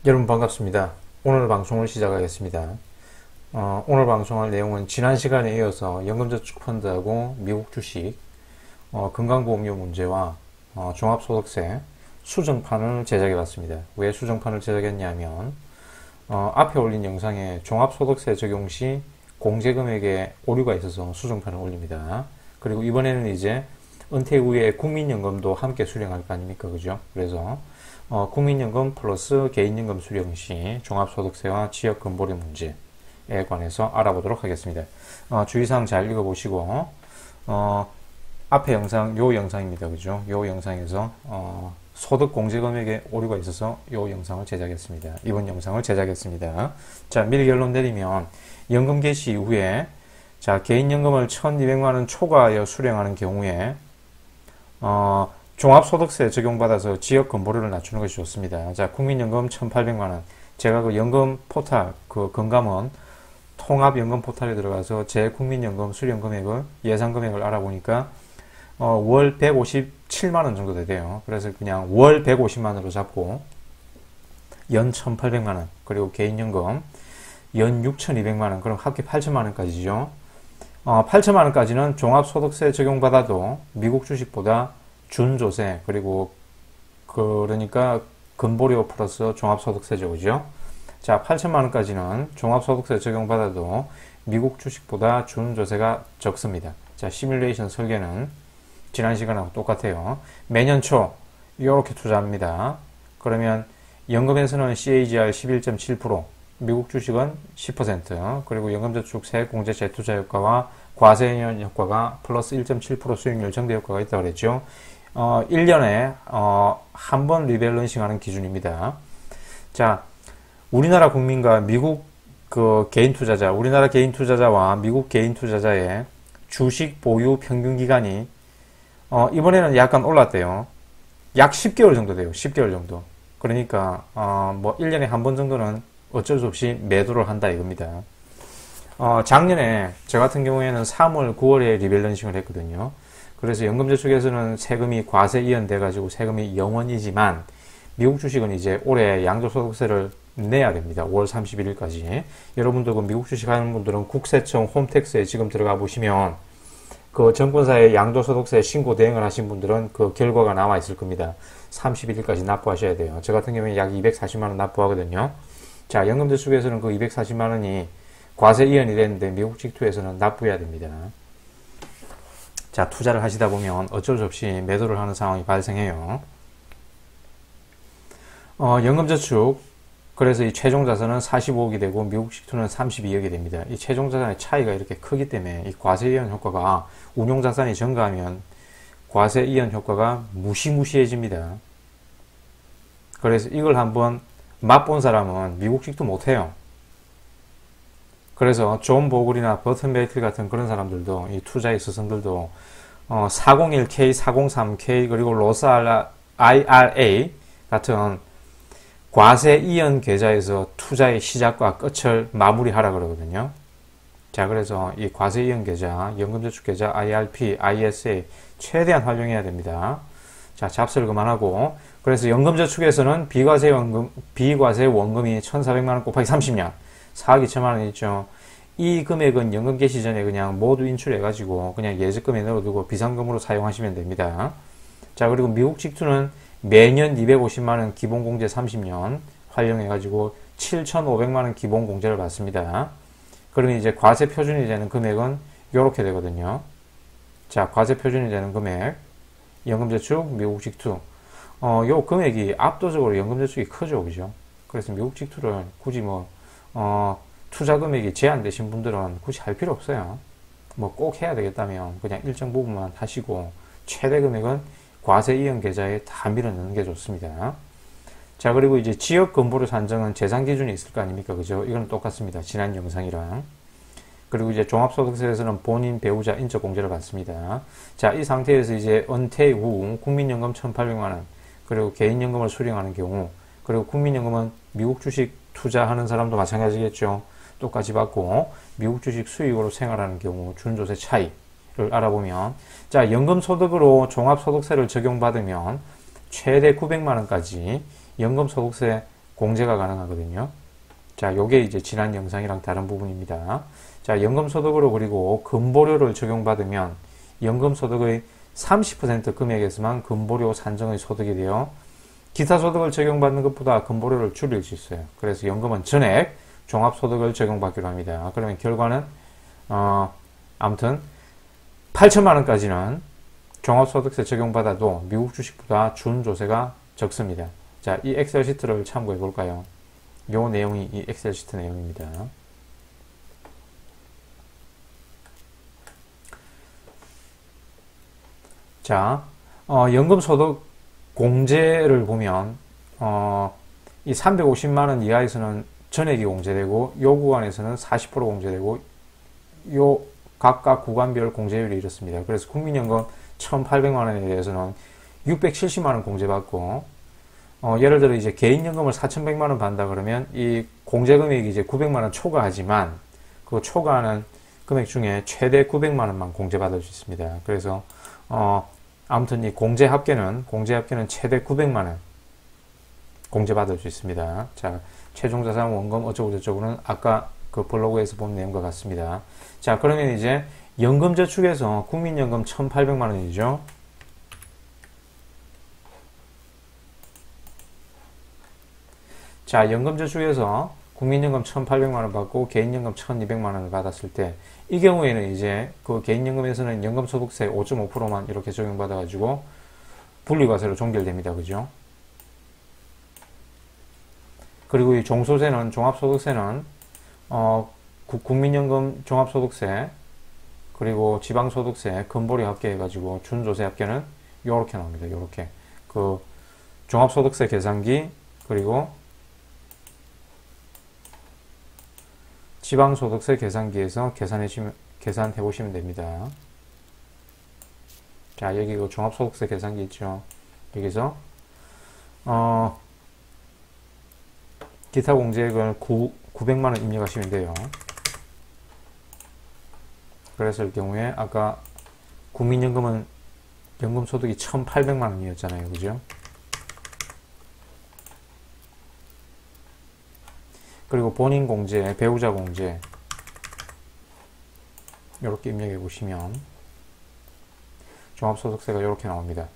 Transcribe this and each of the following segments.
여러분 반갑습니다. 오늘 방송을 시작하겠습니다. 오늘 방송할 내용은 지난 시간에 이어서 연금저축펀드하고 미국 주식, 건강보험료 문제와 종합소득세 수정판을 제작해 봤습니다. 왜 수정판을 제작했냐면 앞에 올린 영상에 종합소득세 적용 시 공제금액에 오류가 있어서 수정판을 올립니다. 그리고 이번에는 이제 은퇴 후에 국민연금도 함께 수령할 거 아닙니까? 그죠? 그래서 국민연금 플러스 개인연금 수령 시 종합소득세와 지역건보료 문제에 관해서 알아보도록 하겠습니다. 주의사항 잘 읽어보시고 앞에 영상, 요 영상입니다. 그죠? 요 영상에서 소득 공제 금액에 오류가 있어서 요 영상을 제작했습니다. 이번 영상을 제작했습니다. 자, 미리 결론 내리면 연금 개시 이후에 자, 개인연금을 1200만원 초과하여 수령하는 경우에 종합소득세 적용받아서 지역건보료를 낮추는 것이 좋습니다. 자, 국민연금 1800만원. 제가 그 연금 포탈, 그 건감원 통합연금 포탈에 들어가서 제 국민연금 수령 금액을, 예상 금액을 알아보니까, 월 157만원 정도 되대요. 그래서 그냥 월 150만원으로 잡고, 연 1800만원. 그리고 개인연금, 연 6200만원. 그럼 합계 8000만원까지죠. 8000만원까지는 종합소득세 적용받아도 미국 주식보다 준조세, 그리고 그러니까 건보료 플러스 종합소득세죠. 그죠? 자, 8천만원까지는 종합소득세 적용받아도 미국 주식보다 준조세가 적습니다. 자, 시뮬레이션 설계는 지난 시간하고 똑같아요. 매년 초 이렇게 투자합니다. 그러면 연금에서는 CAGR 11.7%, 미국 주식은 10%, 그리고 연금저축 세액공제 재투자 효과와 과세연 효과가 플러스 1.7% 수익률 정대 효과가 있다고 그랬죠. 1년에 한 번 리밸런싱 하는 기준입니다. 자, 우리나라 국민과 미국 그 개인 투자자, 우리나라 개인 투자자와 미국 개인 투자자의 주식 보유 평균 기간이 이번에는 약간 올랐대요. 약 10개월 정도 돼요. 10개월 정도. 그러니까 뭐 1년에 한 번 정도는 어쩔 수 없이 매도를 한다 이겁니다. 작년에 저 같은 경우에는 3월, 9월에 리밸런싱을 했거든요. 그래서 연금저축에서는 세금이 과세 이연돼 가지고 세금이 0원이지만 미국 주식은 이제 올해 양도소득세를 내야 됩니다. 5월 31일까지. 여러분들 그 미국 주식 하는 분들은 국세청 홈택스에 지금 들어가 보시면 그 정권사에 양도소득세 신고 대행을 하신 분들은 그 결과가 나와 있을 겁니다. 31일까지 납부하셔야 돼요. 저 같은 경우에 약 240만원 납부하거든요. 자, 연금저축에서는 그 240만원이 과세 이연이 됐는데 미국 직투에서는 납부해야 됩니다. 자, 투자를 하시다 보면 어쩔 수 없이 매도를 하는 상황이 발생해요. 연금저축, 그래서 이 최종자산은 45억이 되고 미국 직투는 32억이 됩니다. 이 최종자산의 차이가 이렇게 크기 때문에 이 과세 이연 효과가 운용자산이 증가하면 과세 이연 효과가 무시무시해집니다. 그래서 이걸 한번 맛본 사람은 미국 직투 못해요. 그래서 존 보글이나 버튼 베이틀 같은 그런 사람들도, 이 투자의 스승들도 401k, 403k 그리고 로스 IRA 같은 과세 이연 계좌에서 투자의 시작과 끝을 마무리하라 그러거든요. 자, 그래서 이 과세 이연 계좌, 연금저축 계좌, IRP, ISA 최대한 활용해야 됩니다. 자, 잡스를 그만하고, 그래서 연금저축에서는 비과세 원금이 1,400만원 곱하기 30년, 4억 2천만원 있죠. 이 금액은 연금 개시 전에 그냥 모두 인출해가지고 그냥 예적금에 넣어두고 비상금으로 사용하시면 됩니다. 자, 그리고 미국 직투는 매년 250만원 기본공제 30년 활용해가지고 7,500만원 기본공제를 받습니다. 그러면 이제 과세 표준이 되는 금액은 요렇게 되거든요. 자, 과세 표준이 되는 금액, 연금저축, 미국 직투. 요 금액이 압도적으로 연금저축이 크죠. 그죠? 그래서 미국 직투를 굳이 투자 금액이 제한되신 분들은 굳이 할 필요 없어요. 뭐 꼭 해야 되겠다면 그냥 일정 부분만 하시고 최대 금액은 과세 이연 계좌에 다 밀어넣는 게 좋습니다. 자, 그리고 이제 지역 건보료 산정은 재산 기준이 있을 거 아닙니까? 그죠? 이거는 똑같습니다. 지난 영상이랑. 그리고 이제 종합소득세에서는 본인 배우자 인적 공제를 받습니다. 자, 이 상태에서 이제 은퇴 후 국민연금 1,800만원, 그리고 개인연금을 수령하는 경우, 그리고 국민연금은 미국 주식 투자하는 사람도 마찬가지겠죠. 똑같이 받고 미국 주식 수익으로 생활하는 경우 준조세 차이를 알아보면, 자, 연금소득으로 종합소득세를 적용받으면 최대 900만원까지 연금소득세 공제가 가능하거든요. 자, 요게 이제 지난 영상이랑 다른 부분입니다. 자, 연금소득으로 그리고 근보료를 적용받으면 연금소득의 30% 금액에서만 근보료 산정의 소득이 되어 기타 소득을 적용받는 것보다 근보료를 줄일 수 있어요. 그래서 연금은 전액 종합소득을 적용받기로 합니다. 그러면 결과는 아무튼 8천만 원까지는 종합소득세 적용받아도 미국 주식보다 준조세가 적습니다. 자, 이 엑셀 시트를 참고해 볼까요? 요 내용이 이 엑셀 시트 내용입니다. 자, 연금소득 공제를 보면 이 350만 원 이하에서는 전액이 공제되고 요 구간에서는 40% 공제되고 요 각각 구간별 공제율이 이렇습니다. 그래서 국민연금 1,800만 원에 대해서는 670만 원 공제받고 예를 들어 이제 개인연금을 4,100만 원 받는다 그러면 이 공제 금액이 이제 900만 원 초과하지만 그 초과하는 금액 중에 최대 900만 원만 공제받을 수 있습니다. 그래서 아무튼 이 공제 합계는 최대 900만 원 공제받을 수 있습니다. 자, 최종자산 원금 어쩌고저쩌고는 아까 그 블로그에서 본 내용과 같습니다. 자, 그러면 이제 연금저축에서 국민연금 1,800만 원이죠. 자, 연금저축에서 국민연금 1,800만 원 받고 개인연금 1,200만 원을 받았을 때 이 경우에는 이제 그 개인연금에서는 연금소득세 5.5%만 이렇게 적용받아가지고 분리과세로 종결됩니다. 그죠? 그리고 이 종소세는 종합소득세는 국민연금 종합소득세 그리고 지방소득세 근보료 합계해가지고 준조세 합계는 요렇게 나옵니다. 요렇게 그 종합소득세 계산기 그리고 지방소득세 계산기에서 계산해 보시면 됩니다. 자, 여기 그 종합소득세 계산기 있죠. 여기서 기타 공제액을 900만 원 입력하시면 돼요. 그랬을 경우에 아까 국민연금은 연금소득이 1,800만 원이었잖아요. 그죠? 그리고 본인 공제, 배우자 공제 이렇게 입력해 보시면 종합소득세가 이렇게 나옵니다.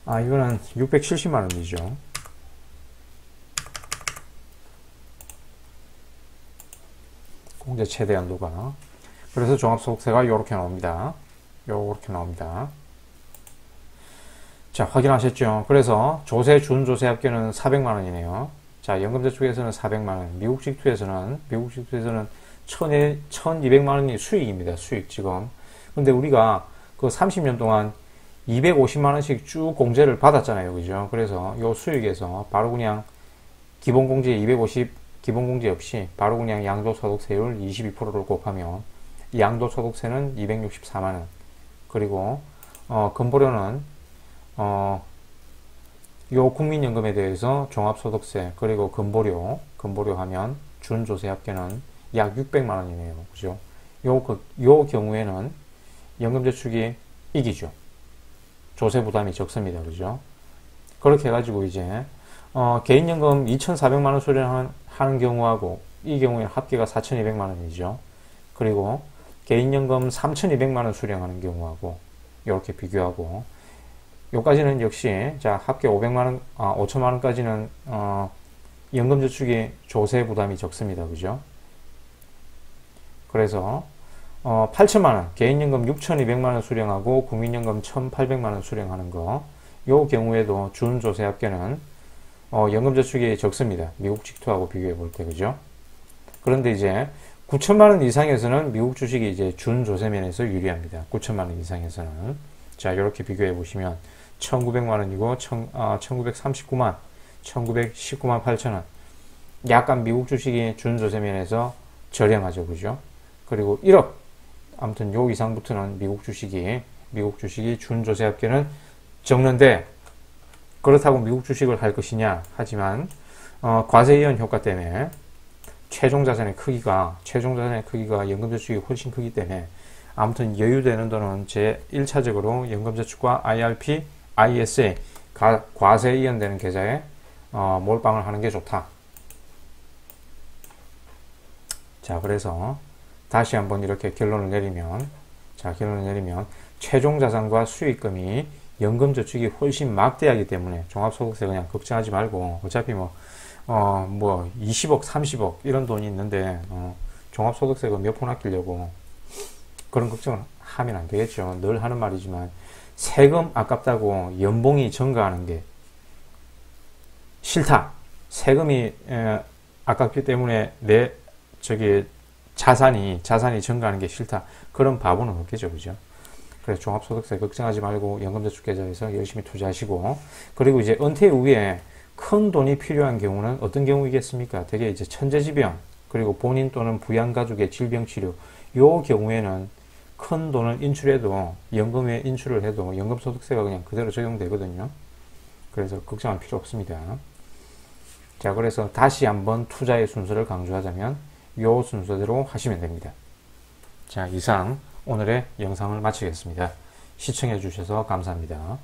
이거는 670만 원이죠. 공제 최대 한도가. 그래서 종합소득세가 요렇게 나옵니다. 요렇게 나옵니다. 자, 확인하셨죠? 그래서 조세, 준조세 합계는 400만 원이네요. 자, 연금저축에서는 400만 원, 미국식 투에서는 1,200만 원이 수익입니다. 수익 지금. 근데 우리가 그 30년 동안 250만 원씩 쭉 공제를 받았잖아요. 그죠? 그래서 요 수익에서 바로 그냥 기본공제 250, 기본공제 없이 바로 그냥 양도소득세율 22%를 곱하면 양도소득세는 264만 원. 그리고 근보료는 요 국민연금에 대해서 종합소득세 그리고 근보료 하면 준조세 합계는 약 600만 원이네요. 그죠? 요 경우에는 연금저축이 이기죠. 조세 부담이 적습니다. 그죠? 그렇게 해가지고 이제 개인연금 2,400만 원 수령하는 경우하고 이 경우에 합계가 4,200만 원이죠. 그리고 개인연금 3,200만 원 수령하는 경우하고 이렇게 비교하고 요까지는 역시 자 합계 500만 원, 5천만 원까지는 연금저축이 조세 부담이 적습니다. 그죠? 그래서 8천만 원, 개인연금 6,200만 원 수령하고 국민연금 1,800만 원 수령하는 거, 요 경우에도 준조세 합계는 연금저축이 적습니다. 미국 직투하고 비교해 볼 때, 그죠? 그런데 이제 9천만 원 이상에서는 미국 주식이 이제 준조세면에서 유리합니다. 9천만 원 이상에서는. 자, 이렇게 비교해 보시면 1,900만 원이고 1,939만, 1,919만 8천 원. 약간 미국 주식이 준조세면에서 저렴하죠, 그죠? 그리고 1억. 아무튼 요 이상부터는 미국 주식이 준조세 합계는 적는데 그렇다고 미국 주식을 할 것이냐 하지만 과세 이연 효과 때문에 최종 자산의 크기가 연금저축이 훨씬 크기 때문에 아무튼 여유되는 돈은 제 1차적으로 연금저축과 IRP, ISA 과세 이연되는 계좌에 몰빵을 하는 게 좋다. 자, 그래서 다시 한번 이렇게 결론을 내리면 최종 자산과 수익금이 연금저축이 훨씬 막대하기 때문에 종합소득세 그냥 걱정하지 말고 어차피 20억, 30억 이런 돈이 있는데 종합소득세가 몇 푼 아끼려고 그런 걱정을 하면 안 되겠죠. 늘 하는 말이지만 세금 아깝다고 연봉이 증가하는 게 싫다. 세금이 아깝기 때문에 내 자산이 증가하는 게 싫다. 그런 바보는 없겠죠, 그죠? 그래서 종합소득세 걱정하지 말고 연금저축 계좌에서 열심히 투자하시고, 그리고 이제 은퇴 이후에 큰 돈이 필요한 경우는 어떤 경우이겠습니까? 되게 이제 천재지변, 그리고 본인 또는 부양가족의 질병치료, 요 경우에는 큰 돈을 인출해도, 연금에 인출을 해도 연금소득세가 그냥 그대로 적용되거든요. 그래서 걱정할 필요 없습니다. 자, 그래서 다시 한번 투자의 순서를 강조하자면 요 순서대로 하시면 됩니다. 자, 이상 오늘의 영상을 마치겠습니다. 시청해 주셔서 감사합니다.